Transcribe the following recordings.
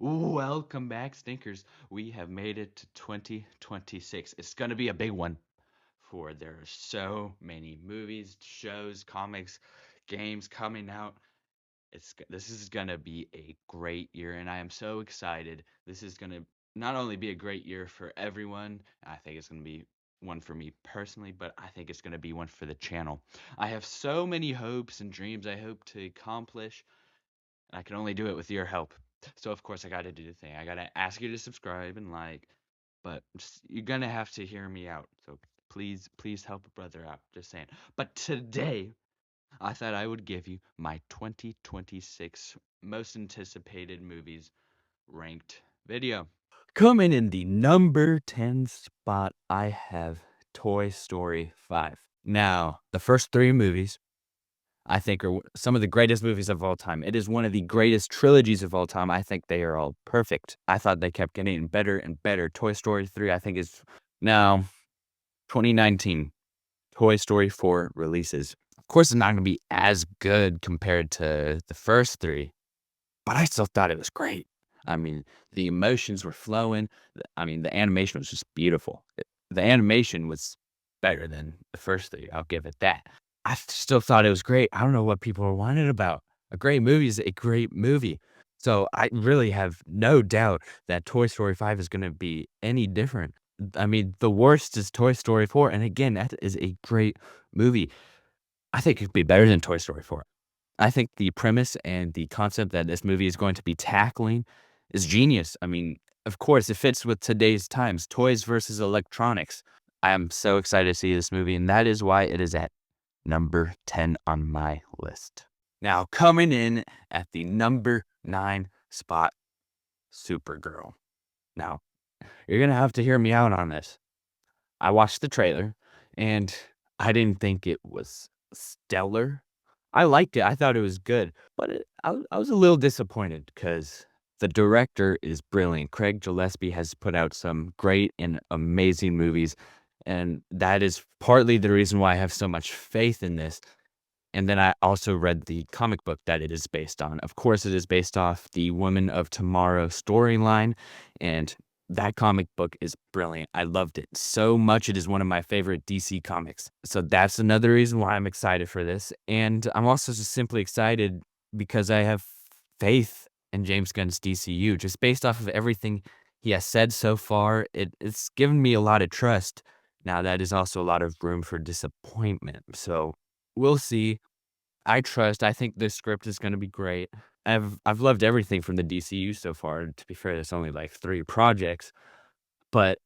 Welcome back, Stinkers. We have made it to 2026. It's going to be a big one, for there are so many movies, shows, comics, games coming out. This is going to be a great year, and I am so excited. This is going to not only be a great year for everyone, I think it's going to be one for me personally, but I think it's going to be one for the channel. I have so many hopes and dreams I hope to accomplish, and I can only do it with your help. So of course I got to do the thing. I got to ask you to subscribe and like, but you're gonna have to hear me out. So please help a brother out. Just saying. But today I thought I would give you my 2026 most anticipated movies ranked video. Coming in the number 10 spot, I have Toy Story 5. Now, the first three movies, I think, are some of the greatest movies of all time. It is one of the greatest trilogies of all time. I think they are all perfect. I thought they kept getting better and better. Toy Story 3, I think, is now 2019. Toy Story 4 releases. Of course, it's not going to be as good compared to the first three, but I still thought it was great. I mean, the emotions were flowing. The animation was just beautiful. The animation was better than the first 3, I'll give it that. I still thought it was great. I don't know what people were whining about. A great movie is a great movie. So, I really have no doubt that Toy Story 5 is gonna be any different. I mean, the worst is Toy Story 4, and again, that is a great movie. I think it could be better than Toy Story 4. I think the premise and the concept that this movie is going to be tackling is genius. I mean, of course, it fits with today's times, toys versus electronics. I am so excited to see this movie, and that is why it is at number 10 on my list. Now, coming in at the number 9 spot, Supergirl. Now, you're going to have to hear me out on this. I watched the trailer, and I didn't think it was stellar. I liked it, I thought it was good, but I was a little disappointed because the director is brilliant. Craig Gillespie has put out some great and amazing movies, and that is partly the reason why I have so much faith in this. And then I also read the comic book that it is based on. Of course, it is based off the Women of Tomorrow storyline, and that comic book is brilliant. I loved it so much. It is one of my favorite DC comics. So that's another reason why I'm excited for this. And I'm also just simply excited because I have faith in James Gunn's DCU. Just based off of everything he has said so far, it's given me a lot of trust. Now, that is also a lot of room for disappointment. So we'll see. I trust. I think this script is gonna be great. I've loved everything from the DCU so far. To be fair, there's only like 3 projects, but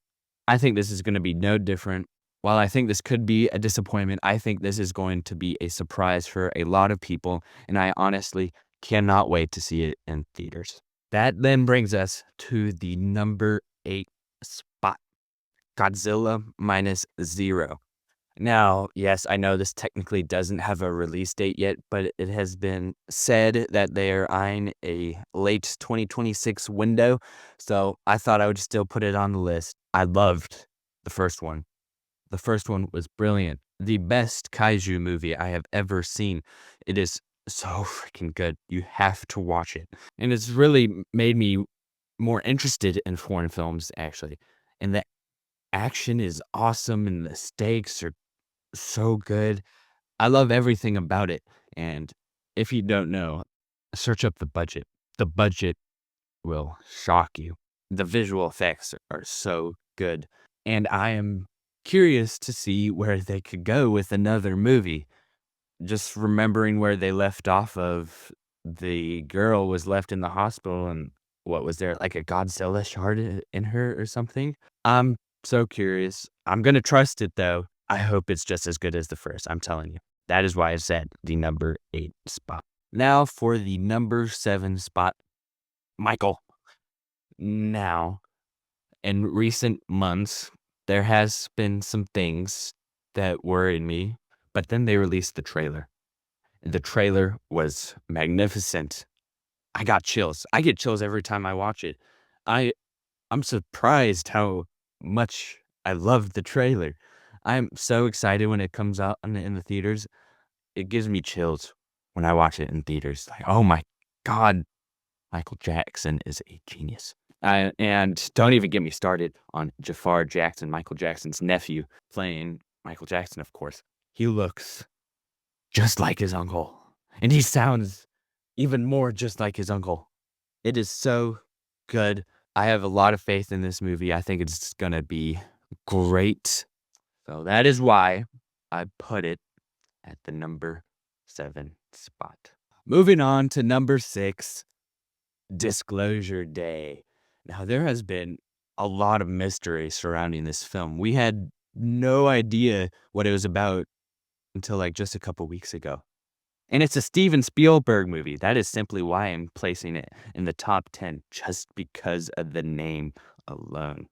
I think this is gonna be no different. While I think this could be a disappointment, I think this is going to be a surprise for a lot of people, and I honestly cannot wait to see it in theaters. That then brings us to the number 8 spot, Godzilla minus zero. Now, yes, I know this technically doesn't have a release date yet, but it has been said that they are eyeing a late 2026 window. So I thought I would still put it on the list. I loved the first one. The first one was brilliant. The best kaiju movie I have ever seen. It is so freaking good. You have to watch it. And it's really made me more interested in foreign films, actually. And the action is awesome, and the stakes are so good. I love everything about it, and if you don't know, search up the budget. The budget will shock you. The visual effects are so good, and I am curious to see where they could go with another movie. Just remembering where they left off of, the girl was left in the hospital and what was there, like a Godzilla shard in her or something? I'm so curious. I'm gonna trust it though. I hope it's just as good as the first, I'm telling you. That is why I said the number 8 spot. Now for the number 7 spot, Michael. Now, in recent months, there has been some things that worried me, but then they released the trailer. The trailer was magnificent. I got chills. I get chills every time I watch it. I I'm surprised how much I love the trailer. I'm so excited when it comes out in the theaters. It gives me chills when I watch it in theaters. Like, oh my god, Michael Jackson is a genius. And don't even get me started on Jafar Jackson, Michael Jackson's nephew, playing Michael Jackson, of course. He looks just like his uncle, and he sounds even more just like his uncle. It is so good. I have a lot of faith in this movie. I think it's gonna be great. So that is why I put it at the number 7 spot. Moving on to number 6, Disclosure Day. Now, there has been a lot of mystery surrounding this film. We had no idea what it was about until like just a couple weeks ago. And it's a Steven Spielberg movie. That is simply why I'm placing it in the top 10, just because of the name alone.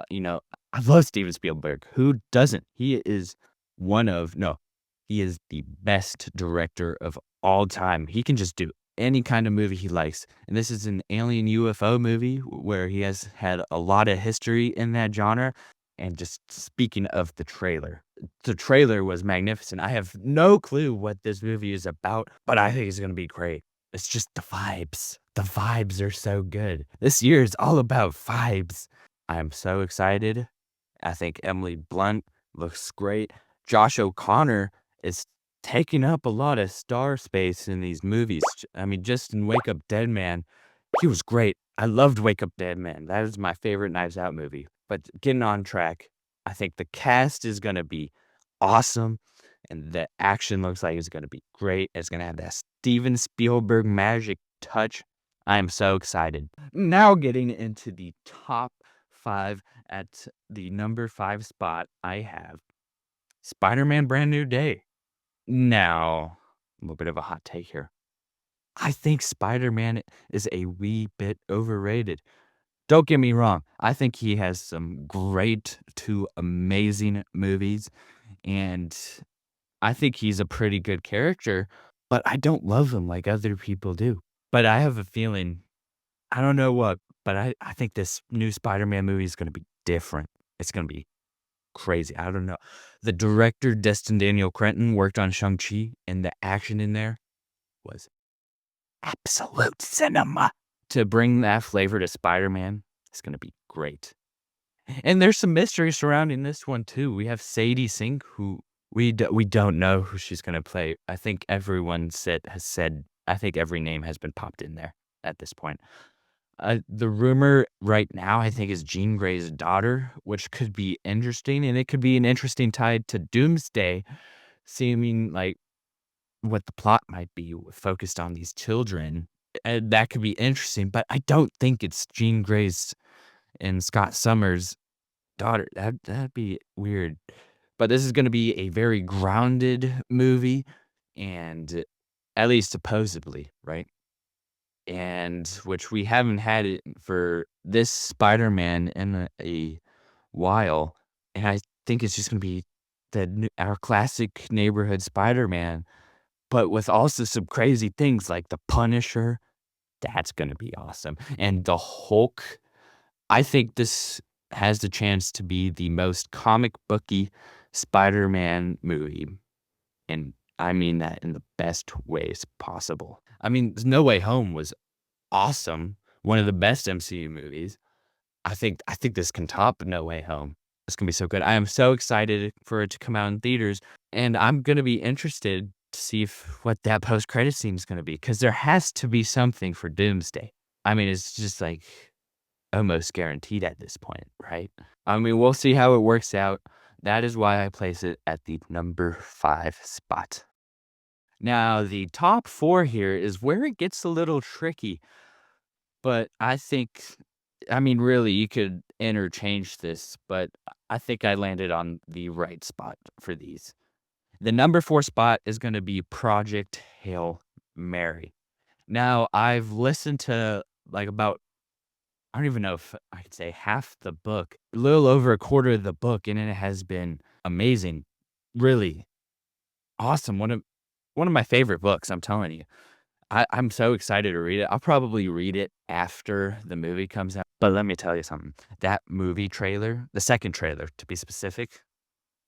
You know, I love Steven Spielberg. Who doesn't? He is he is the best director of all time. He can just do any kind of movie he likes. And this is an alien UFO movie where he has had a lot of history in that genre. And just speaking of the trailer was magnificent. I have no clue what this movie is about, but I think it's gonna be great. It's just the vibes. The vibes are so good. This year is all about vibes. I'm so excited. I think Emily Blunt looks great. Josh O'Connor is taking up a lot of star space in these movies. I mean, just in Wake Up Dead Man, he was great. I loved Wake Up Dead Man. That is my favorite Knives Out movie. But getting on track, I think the cast is gonna be awesome, and the action looks like it's gonna be great. It's gonna have that Steven Spielberg magic touch. I am so excited. Now getting into the top 5, at the number 5 spot, I have Spider-Man Brand New Day. Now, a little bit of a hot take here. I think Spider-Man is a wee bit overrated. Don't get me wrong. I think he has some great to amazing movies, and I think he's a pretty good character, but I don't love him like other people do. But I have a feeling, I don't know what, but I think this new Spider-Man movie is gonna be different. It's gonna be crazy. I don't know. The director, Destin Daniel Cretton, worked on Shang-Chi, and the action in there was absolute cinema. To bring that flavor to Spider-Man, it's gonna be great. And there's some mystery surrounding this one too. We have Sadie Sink, who we don't know who she's gonna play. I think I think every name has been popped in there at this point. The rumor right now, I think, is Jean Grey's daughter, which could be interesting, and it could be an interesting tie to Doomsday, seeming like what the plot might be focused on these children. And that could be interesting, but I don't think it's Jean Grey's and Scott Summers' daughter. That'd be weird. But this is gonna be a very grounded movie, and at least supposedly, right? And which we haven't had it for this Spider-Man in a while, and I think it's just gonna be our classic neighborhood Spider-Man, but with also some crazy things like the Punisher. That's gonna be awesome, and the Hulk. I think this has the chance to be the most comic booky Spider-Man movie, and I mean that in the best ways possible. I mean, No Way Home was awesome, one of the best MCU movies. I think this can top No Way Home. It's gonna be so good. I am so excited for it to come out in theaters, and I'm gonna be interested to see what that post-credit scene is gonna be, because there has to be something for Doomsday. I mean, it's just like almost guaranteed at this point, right? I mean, we'll see how it works out. That is why I place it at the number 5 spot. Now, the top 4 here is where it gets a little tricky, but I mean, really, you could interchange this, but I think I landed on the right spot for these. The number 4 spot is gonna be Project Hail Mary. Now, I've listened to, like, about I don't even know if I could say half the book, a little over a quarter of the book, and it has been amazing. Really awesome. One of my favorite books, I'm telling you. I'm so excited to read it. I'll probably read it after the movie comes out. But let me tell you something. That movie trailer, the second trailer to be specific,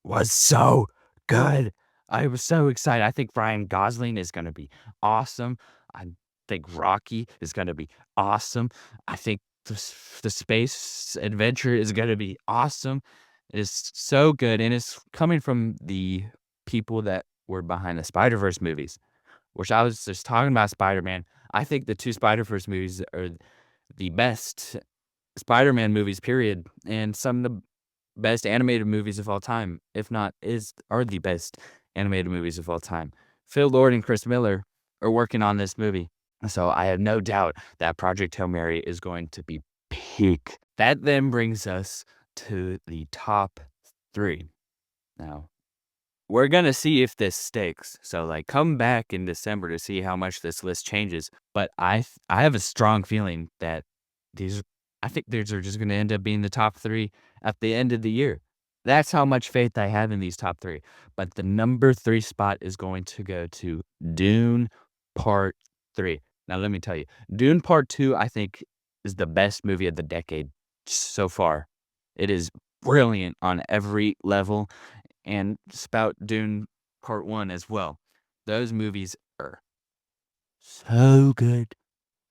was so good. I was so excited. I think Ryan Gosling is gonna be awesome. think Rocky is gonna be awesome. I think the space adventure is gonna be awesome. It's so good, and it's coming from the people that were behind the Spider-Verse movies, which I was just talking about Spider-Man. I think the 2 Spider-Verse movies are the best Spider-Man movies, period, and some of the best animated movies of all time, if not are the best animated movies of all time. Phil Lord and Chris Miller are working on this movie, so I have no doubt that Project Hail Mary is going to be peak. That then brings us to the top 3. Now, we're gonna see if this sticks, so, like, come back in December to see how much this list changes, but I have a strong feeling that these I think these are just gonna end up being the top 3 at the end of the year. That's how much faith I have in these top 3, but the number 3 spot is going to go to Dune Part 3. Now, let me tell you, Dune Part 2, I think, is the best movie of the decade so far. It is brilliant on every level, and Spout Dune Part 1 as well. Those movies are so good.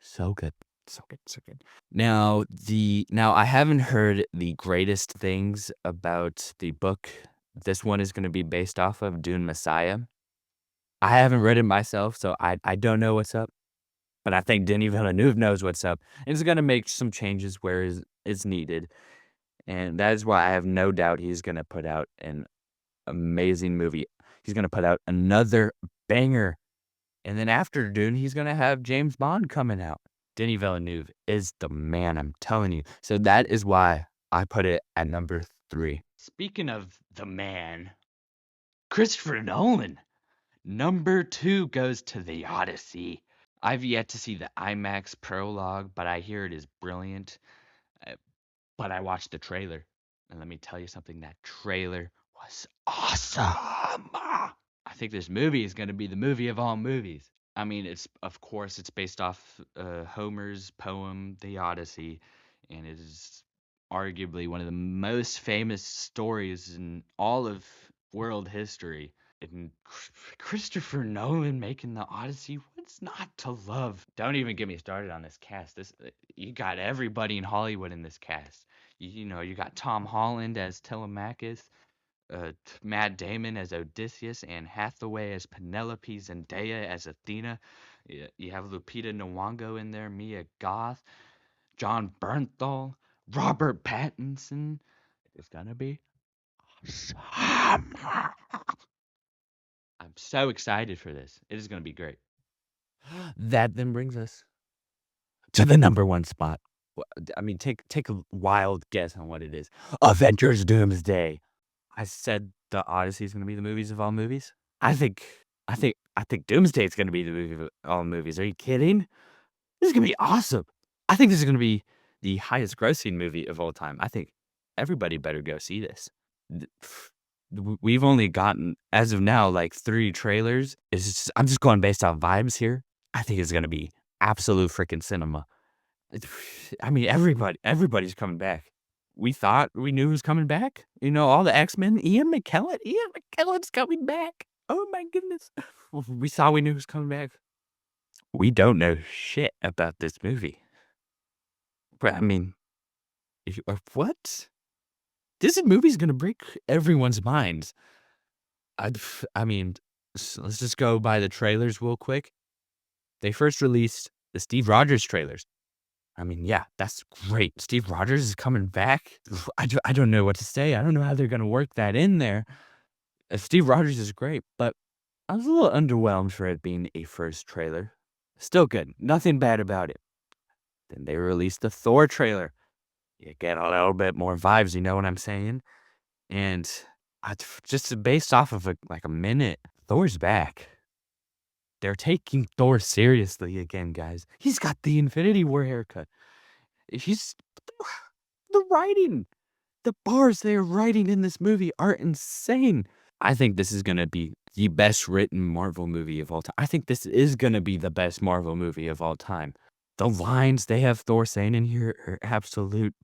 So good. So good. So good. Now I haven't heard the greatest things about the book this one is gonna be based off of, Dune Messiah. I haven't read it myself, so I don't know what's up, but I think Denis Villeneuve knows what's up, and he's gonna make some changes where is needed, and that is why I have no doubt he's gonna put out an amazing movie. He's gonna put out another banger, and then after Dune, he's gonna have James Bond coming out. Denis Villeneuve is the man, I'm telling you. So that is why I put it at number 3. Speaking of the man, Christopher Nolan. Number 2 goes to The Odyssey. I've yet to see the IMAX prologue, but I hear it is brilliant. Uh, But I watched the trailer, and let me tell you something, that trailer was awesome. I think this movie is going to be the movie of all movies. I mean, it's of course it's based off Homer's poem The Odyssey, and it is arguably one of the most famous stories in all of world history. And Christopher Nolan making The Odyssey, what's not to love? Don't even get me started on this cast. This you got everybody in Hollywood in this cast. You know, you got Tom Holland as Telemachus, Matt Damon as Odysseus, Anne Hathaway as Penelope, Zendaya as Athena. You have Lupita Nyong'o in there, Mia Goth, John Bernthal, Robert Pattinson. It's gonna be awesome. I'm so excited for this. It is gonna be great. That then brings us to the number 1 spot. I mean, take a wild guess on what it is. Avengers Doomsday. I said The Odyssey is gonna be the movies of all movies. I think Doomsday is gonna be the movie of all movies. Are you kidding? This is gonna be awesome. I think this is gonna be the highest grossing movie of all time. I think everybody better go see this. Th- we've only gotten, as of now, like 3 trailers. I'm just going based off vibes here. I think it's gonna be absolute freaking cinema. I mean, everybody's coming back. We thought we knew who's coming back. You know, all the X-Men. Ian McKellen's coming back. Oh my goodness. We thought we knew who's coming back. We don't know shit about this movie. But I mean, what? This movie's gonna break everyone's minds. I mean, let's just go by the trailers real quick. They first released the Steve Rogers trailers. I mean, yeah, that's great. Steve Rogers is coming back. I don't know what to say. I don't know how they're gonna work that in there. Steve Rogers is great, but I was a little underwhelmed for it being a first trailer. Still good. Nothing bad about it. Then they released the Thor trailer. You get a little bit more vibes, you know what I'm saying? And just based off of like a minute, Thor's back. They're taking Thor seriously again, guys. He's got the Infinity War haircut. He's the writing, the bars they're writing in this movie are insane. I think this is gonna be the best written Marvel movie of all time. I think this is gonna be the best Marvel movie of all time. The lines they have Thor saying in here are absolute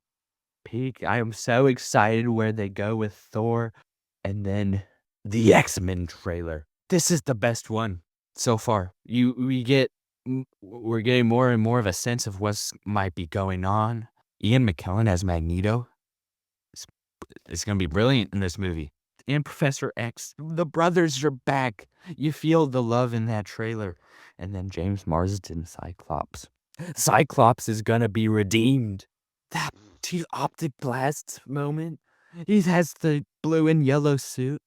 peak. I am so excited where they go with Thor. And then the X-Men trailer. This is the best one so far. We get we're getting more and more of a sense of what's might be going on. Ian McKellen as Magneto is gonna be brilliant in this movie. And Professor X, the brothers are back. You feel the love in that trailer. And then James Marsden, Cyclops. Cyclops is gonna be redeemed. That optic blast moment. He has the blue and yellow suit.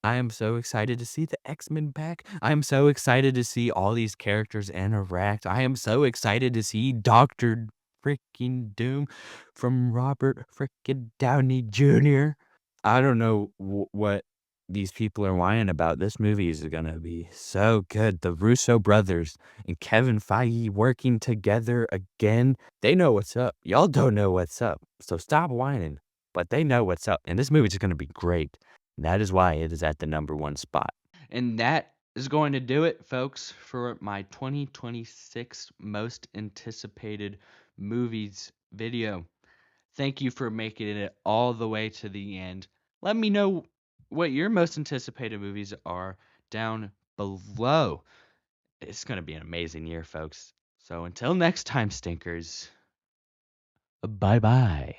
I am so excited to see the X-Men back. I am so excited to see all these characters interact. I am so excited to see Doctor freaking Doom from Robert freaking Downey Jr. I don't know what these people are whining about. This movie is gonna be so good. The Russo brothers and Kevin Feige working together again. They know what's up. Y'all don't know what's up. So stop whining. But they know what's up. And this movie is gonna be great. And that is why it is at the number one spot. And that is going to do it, folks, for my 2026 most anticipated movies video. Thank you for making it all the way to the end. Let me know what your most anticipated movies are down below. It's going to be an amazing year, folks. So until next time, stinkers, bye bye.